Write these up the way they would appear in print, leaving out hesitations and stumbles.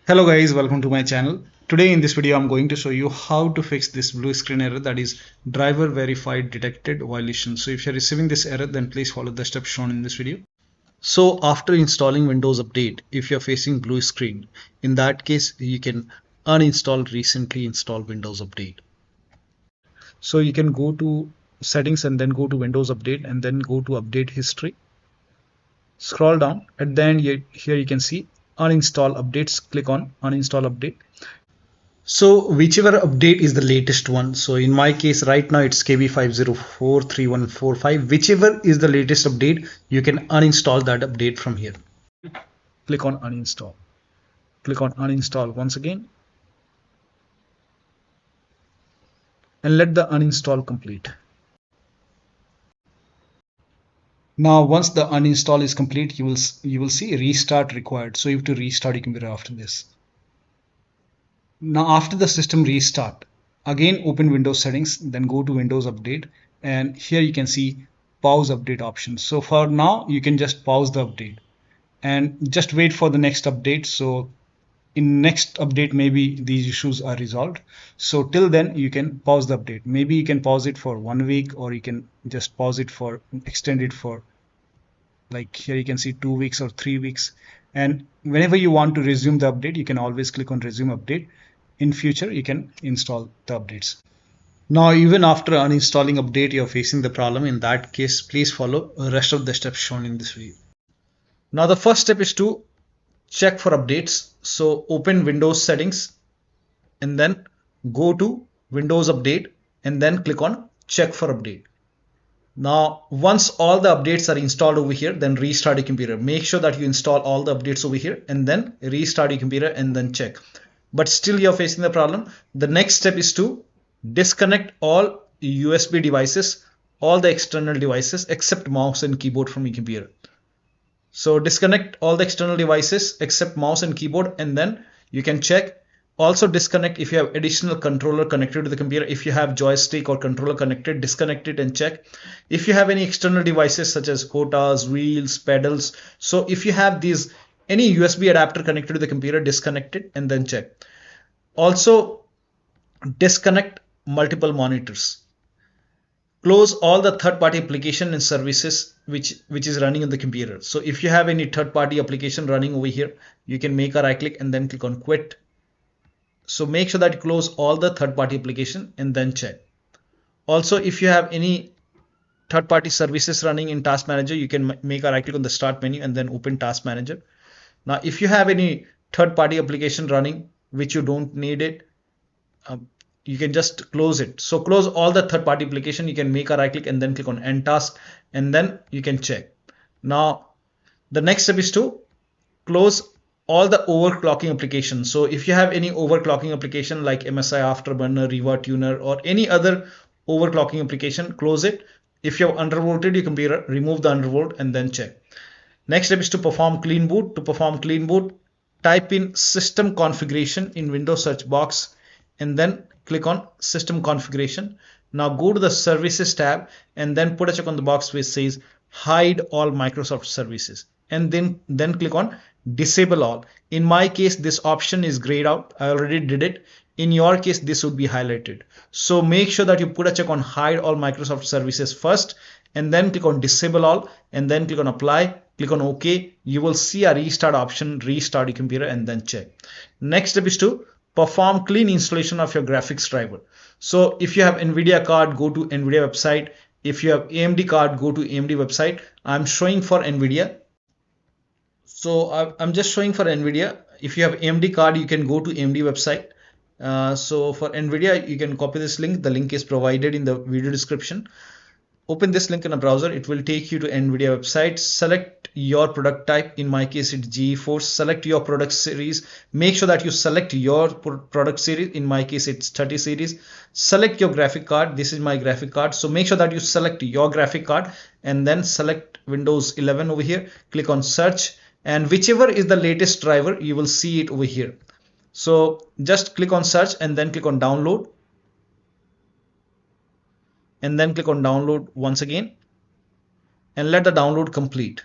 Hello guys, welcome to my channel. Today in this video I'm going to show you how to fix this blue screen error, that is driver verified detected violation. So if you're receiving this error, then please follow the steps shown in this video. So after installing Windows Update, if you're facing blue screen, in that case you can uninstall recently installed Windows Update. So you can go to settings and then go to Windows Update and then go to update history. Scroll down and then here you can see uninstall updates. Click on uninstall update. So whichever update is the latest one. So in my case right now it's KB5043145. Whichever is the latest update, you can uninstall that update from here. Click on uninstall. Click on uninstall once again. And let the uninstall complete. Now once the uninstall is complete, you will see restart required. So you have to restart your computer after this. Now after the system restart, again open Windows settings, then go to Windows Update, and here you can see pause update option. So for now you can just pause the update and just wait for the next update. So in next update maybe these issues are resolved. So till then you can pause the update. Maybe you can pause it for 1 week, or you can just pause it for extend it for, like here you can see 2 weeks or 3 weeks. And whenever you want to resume the update, you can always click on resume update. In future you can install the updates. Now even after uninstalling update you're facing the problem, in that case please follow the rest of the steps shown in this video. Now the first step is to check for updates. So open Windows settings and then go to Windows Update and then click on check for update. Now once all the updates are installed over here, then restart your computer. Make sure that you install all the updates over here and then restart your computer and then check. But still you're facing the problem. The next step is to disconnect all USB devices, all the external devices except mouse and keyboard from your computer. So disconnect all the external devices except mouse and keyboard and then you can check. Also disconnect if you have additional controller connected to the computer. If you have joystick or controller connected, disconnect it and check. If you have any external devices such as hotas, wheels, pedals, so if you have these any USB adapter connected to the computer, disconnect it and then check. Also disconnect multiple monitors. Close all the third-party application and services which is running on the computer. So if you have any third-party application running over here, you can make a right click and then click on quit. So make sure that you close all the third-party application and then check. Also if you have any third-party services running in Task Manager, you can make a right click on the start menu and then open Task Manager. Now if you have any third-party application running which you don't need it, you can just close it. So close all the third-party application. You can make a right click and then click on end task and then you can check. Now the next step is to close all the overclocking applications. So if you have any overclocking application like MSI Afterburner, Rivatuner, or any other overclocking application, close it. If you have undervolted your computer, remove the undervolt and then check. Next step is to perform clean boot. To perform clean boot, type in system configuration in Windows search box and then click on system configuration. Now go to the services tab and then put a check on the box which says hide all Microsoft services and then click on disable all. In my case this option is grayed out. I already did it. In your case this would be highlighted. So make sure that you put a check on hide all Microsoft services first and then click on disable all and then click on apply. Click on OK. You will see a restart option. Restart your computer and then check. Next step is to perform clean installation of your graphics driver. So if you have NVIDIA card, go to NVIDIA website. If you have AMD card, go to AMD website. I'm showing for NVIDIA. So I'm just showing for NVIDIA. If you have AMD card, you can go to AMD website. So for NVIDIA, you can copy this link. The link is provided in the video description. Open this link in a browser. It will take you to NVIDIA website. Select your product type. In my case, it's GeForce. Select your product series. Make sure that you select your product series. In my case, it's 30 series. Select your graphic card. This is my graphic card. So make sure that you select your graphic card and then select Windows 11 over here. Click on search and whichever is the latest driver, you will see it over here. So just click on search and then click on download. And then click on download once again and let the download complete.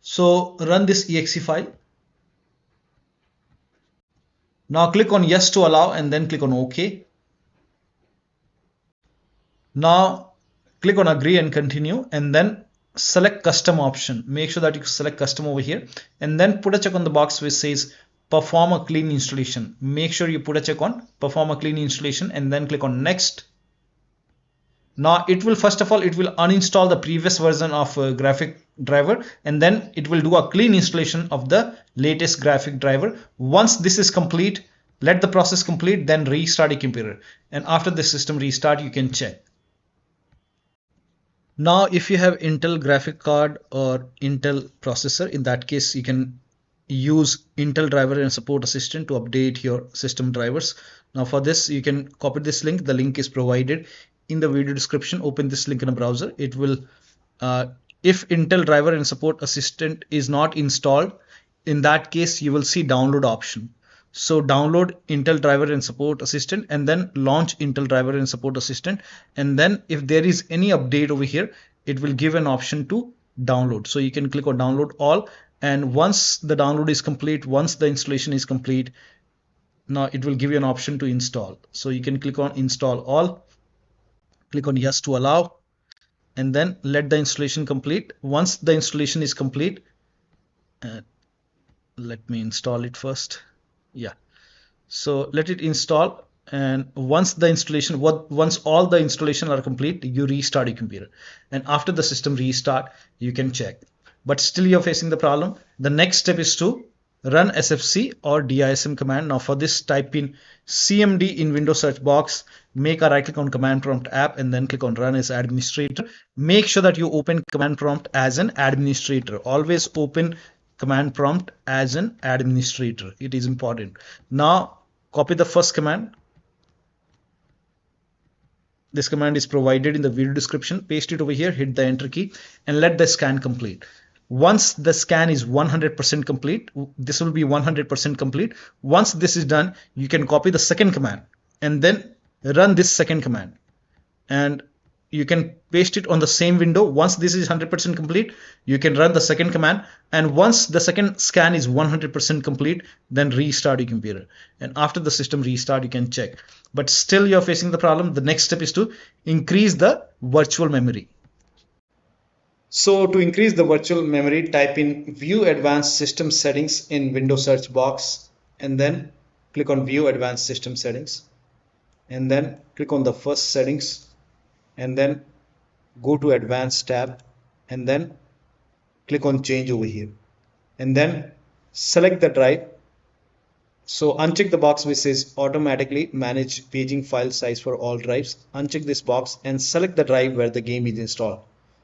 So run this exe file Now click on yes to allow and then click on OK. Now click on agree and continue and then select custom option. Make sure that you select custom over here and then put a check on the box which says perform a clean installation. Make sure you put a check on perform a clean installation and then click on next. Now it will, first of all, it will uninstall the previous version of graphic driver and then it will do a clean installation of the latest graphic driver. Once this is complete, let the process complete, then restart your computer. And after the system restart, you can check. Now, if you have Intel graphic card or Intel processor, in that case, you can use Intel driver and support assistant to update your system drivers. Now for this, you can copy this link. The link is provided in the video description. Open this link in a browser. It will, if Intel driver and support assistant is not installed, in that case, you will see download option. So download Intel driver and support assistant and then launch Intel driver and support assistant. And then if there is any update over here, it will give an option to download. So you can click on download all. And once the download is complete, once the installation is complete, now it will give you an option to install. So you can click on install all, click on yes to allow, and then let the installation complete. Once the installation is complete, let me install it first. Yeah. So let it install, and once all the installation are complete, you restart your computer, and after the system restart, you can check. But still you're facing the problem. The next step is to run sfc or dism command. Now for this, type in cmd in Windows search box, make a right click on command prompt app and then click on run as administrator. Make sure that you open command prompt as an administrator. Always open command prompt as an administrator. It is important. Now copy the first command. This command is provided in the video description. Paste it over here, hit the enter key and let the scan complete. Once the scan is 100% complete, this will be 100% complete. Once this is done, you can copy the second command and then run this second command, and you can paste it on the same window. Once this is 100% complete, you can run the second command, and once the second scan is 100% complete, then restart your computer, and after the system restart, you can check. But still you're facing the problem. The next step is to increase the virtual memory. So to increase the virtual memory, type in view advanced system settings in Windows search box and then click on view advanced system settings and then click on the first settings and then go to advanced tab and then click on change over here and then select the drive. So uncheck the box which says automatically manage paging file size for all drives. Uncheck this box and select the drive where the game is installed.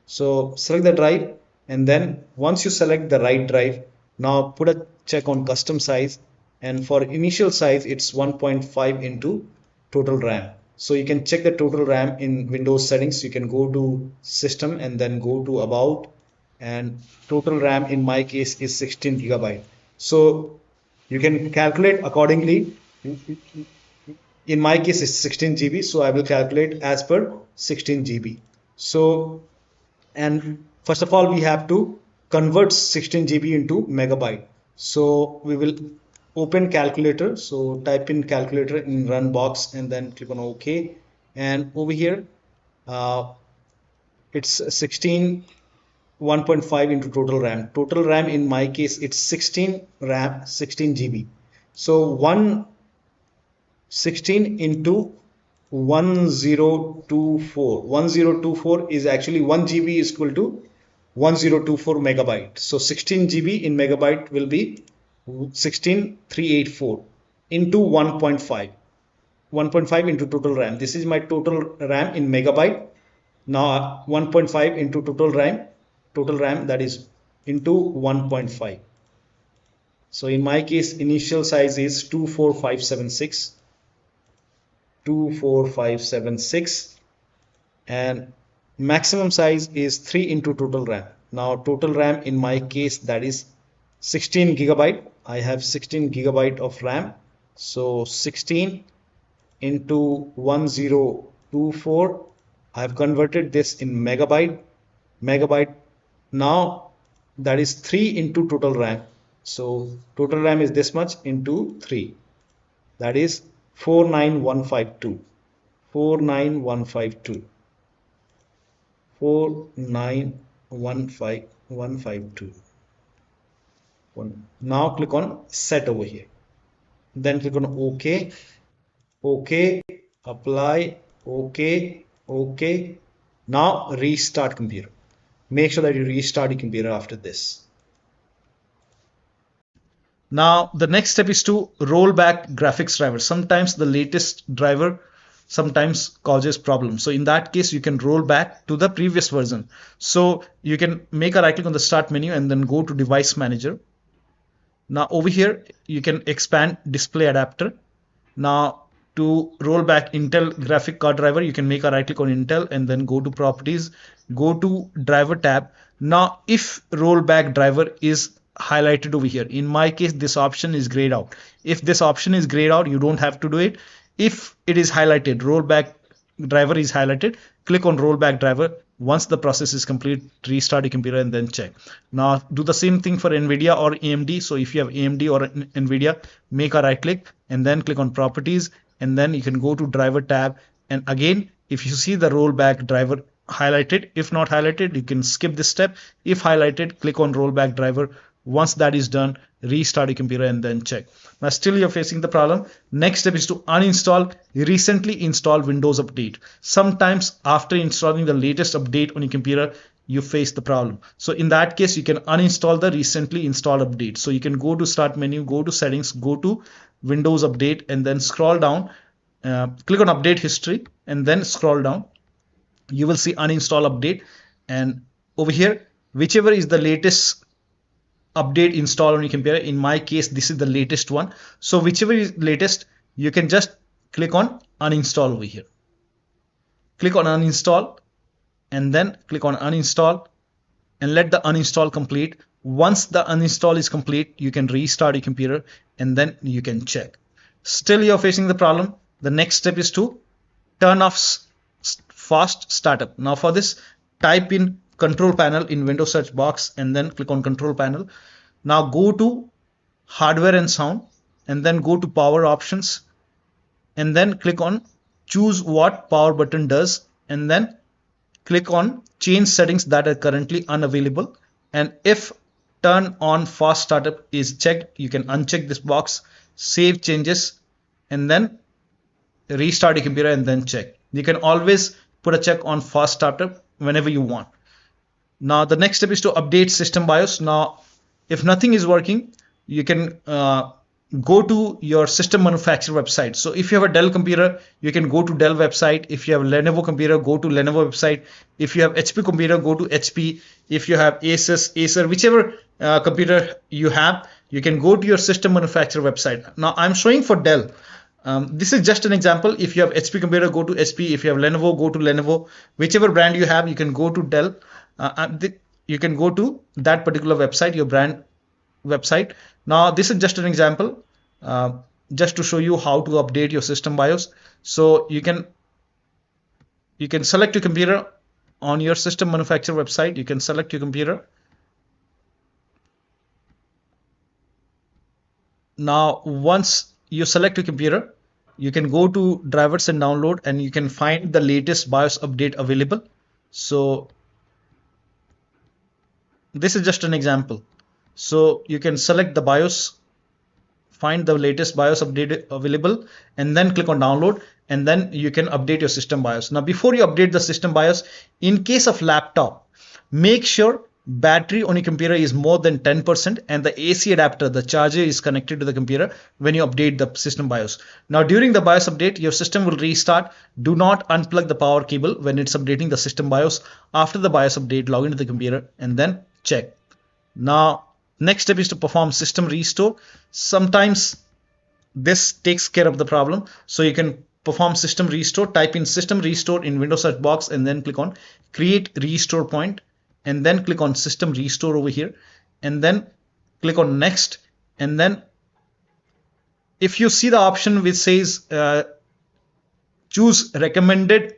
So select the drive, and then once you select the right drive, now put a check on custom size, and for initial size it's 1.5 into total RAM. So you can check the total RAM in Windows settings. You can go to system and then go to about, and total RAM in my case is 16 gigabyte. So you can calculate accordingly. In my case it's 16 GB, so I will calculate as per 16 GB. So, and first of all we have to convert 16 GB into megabyte. So we will open calculator. So type in calculator in run box and then click on OK, and over here it's 16 1.5 into total RAM. Total RAM in my case it's 16 RAM 16 GB. So 116 into 1024 is actually 1 GB is equal to 1024 megabyte. So 16 GB in megabyte will be 16384 into 1.5 into total RAM. This is my total RAM in megabyte. Now 1.5 into total RAM that is into 1.5. So in my case initial size is 24576 and maximum size is 3 into total RAM. Now total RAM in my case that is 16 gigabyte. I have 16 gigabyte of RAM. So 16 into 1024, I have converted this in megabyte. Now that is 3 into total RAM. So total RAM is this much into 3. that is 49152, 49152, 4915152. Now click on set over here, then click on OK, OK, apply, OK, OK. Now restart computer. Make sure that you restart your computer after this. Now the next step is to roll back graphics driver. Sometimes the latest driver sometimes causes problems. So in that case, you can roll back to the previous version. So you can make a right click on the start menu and then go to device manager. Now over here, you can expand display adapter. Now to roll back Intel graphic card driver, you can make a right click on Intel and then go to properties, go to driver tab. Now if rollback driver is highlighted over here, in my case this option is grayed out. If this option is grayed out, you don't have to do it. If it is highlighted, rollback driver is highlighted, click on rollback driver. Once the process is complete, restart your computer and then check. Now do the same thing for NVIDIA or AMD. So if you have AMD or NVIDIA, make a right click and then click on properties, and then you can go to driver tab. And again, if you see the rollback driver highlighted, if not highlighted, you can skip this step. If highlighted, click on rollback driver. Once that is done, restart your computer and then check. Now still you're facing the problem. Next step is to uninstall recently installed Windows update. Sometimes after installing the latest update on your computer, you face the problem. So in that case, you can uninstall the recently installed update. So you can go to start menu, go to settings, go to Windows update, and then scroll down, click on update history, and then scroll down. You will see uninstall update, and over here, whichever is the latest update installed on your computer, in my case this is the latest one, so whichever is latest, you can just click on uninstall over here. Click on uninstall and then click on uninstall and let the uninstall complete. Once the uninstall is complete, you can restart your computer and then you can check. Still you're facing the problem. The next step is to turn off fast startup. Now for this, type in control panel in Windows search box and then click on control panel. Now go to hardware and sound and then go to power options and then click on choose what power button does, and then click on change settings that are currently unavailable. And if turn on fast startup is checked, you can uncheck this box, save changes, and then restart your computer and then check. You can always put a check on fast startup whenever you want. Now the next step is to update system BIOS. Now if nothing is working, you can go to your system manufacturer website. So if you have a Dell computer, you can go to Dell website. If you have a Lenovo computer, go to Lenovo website. If you have HP computer, go to HP. If you have Acer, whichever computer you have, you can go to your system manufacturer website. Now I'm showing for Dell. This is just an example. If you have HP computer, go to HP. If you have Lenovo, go to Lenovo. Whichever brand you have, you can go to Dell. You can go to that particular website, your brand website. Now this is just an example, just to show you how to update your system BIOS. So you can select your computer on your system manufacturer website. You can select your computer. Now once you select your computer, you can go to drivers and download, and you can find the latest BIOS update available. So this is just an example. So you can select the BIOS, find the latest BIOS update available, and then click on download, and then you can update your system BIOS. Now before you update the system BIOS, in case of laptop, make sure battery on your computer is more than 10% and the AC adapter, the charger, is connected to the computer when you update the system BIOS. Now during the BIOS update, your system will restart. Do not unplug the power cable when it's updating the system BIOS. After the BIOS update, log into the computer and then check. Now next step is to perform system restore. Sometimes this takes care of the problem, so you can perform system restore. Type in system restore in Windows search box and then click on create restore point, and then click on system restore over here, and then click on next. And then if you see the option which says choose recommended,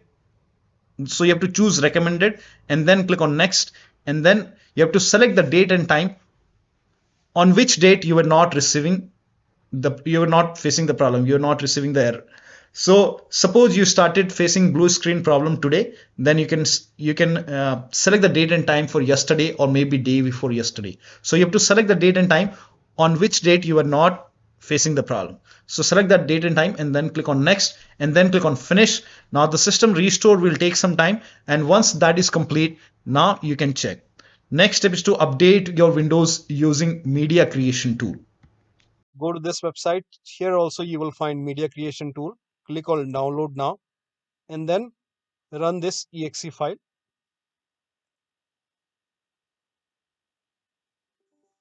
so you have to choose recommended and then click on next, and then you have to select the date and time on which date you were not receiving you're not facing the problem, you're not receiving the error. So suppose you started facing blue screen problem today, then you can select the date and time for yesterday or maybe day before yesterday. So you have to select the date and time on which date you are not facing the problem. So select that date and time and then click on next and then click on finish. Now the system restore will take some time, and once that is complete, now you can check. Next step is to update your Windows using media creation tool. Go to this website. Here also you will find media creation tool. Click on download now and then run this exe file.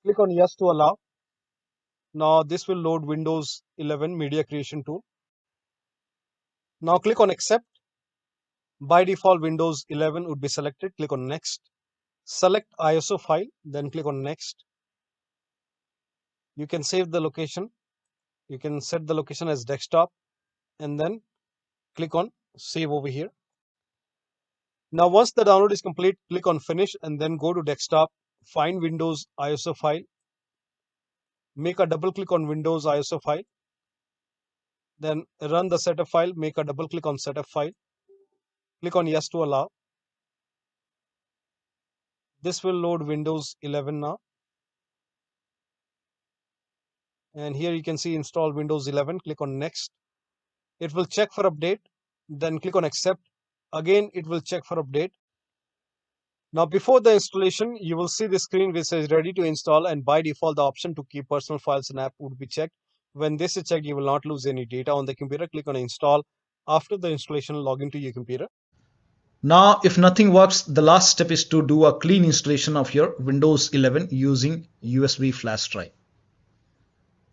Click on yes to allow. Now this will load Windows 11 media creation tool. Now click on accept. By default Windows 11 would be selected. Click on next. Select ISO file, then click on next. You can save the location. You can set the location as desktop and then click on save over here. Now once the download is complete, click on finish and then go to desktop, find Windows ISO file, make a double click on Windows ISO file, then run the setup file, make a double click on setup file, click on yes to allow. This will load Windows 11 now. And here you can see install Windows 11, click on next. It will check for update, then click on accept. Again, it will check for update. Now before the installation, you will see the screen which says ready to install, and by default the option to keep personal files and app would be checked. When this is checked, you will not lose any data on the computer. Click on install. After the installation, log into your computer. Now, if nothing works, the last step is to do a clean installation of your Windows 11 using USB flash drive.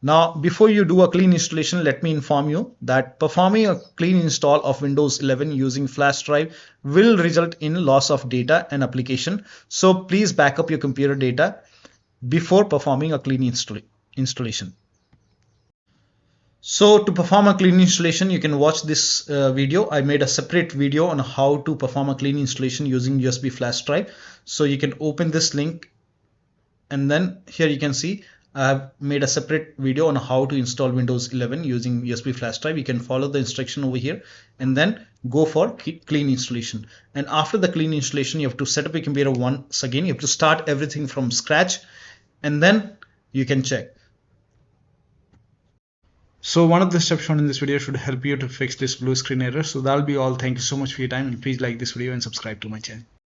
Now, before you do a clean installation, let me inform you that performing a clean install of Windows 11 using flash drive will result in loss of data and application. So please back up your computer data before performing a clean installation. So to perform a clean installation, you can watch this video. I made a separate video on how to perform a clean installation using USB flash drive. So you can open this link and then here you can see I have made a separate video on how to install Windows 11 using USB flash drive. You can follow the instruction over here and then go for clean installation. And after the clean installation, you have to set up your computer once again. You have to start everything from scratch and then you can check. So one of the steps shown in this video should help you to fix this blue screen error. So that'll be all. Thank you so much for your time, and please like this video and subscribe to my channel.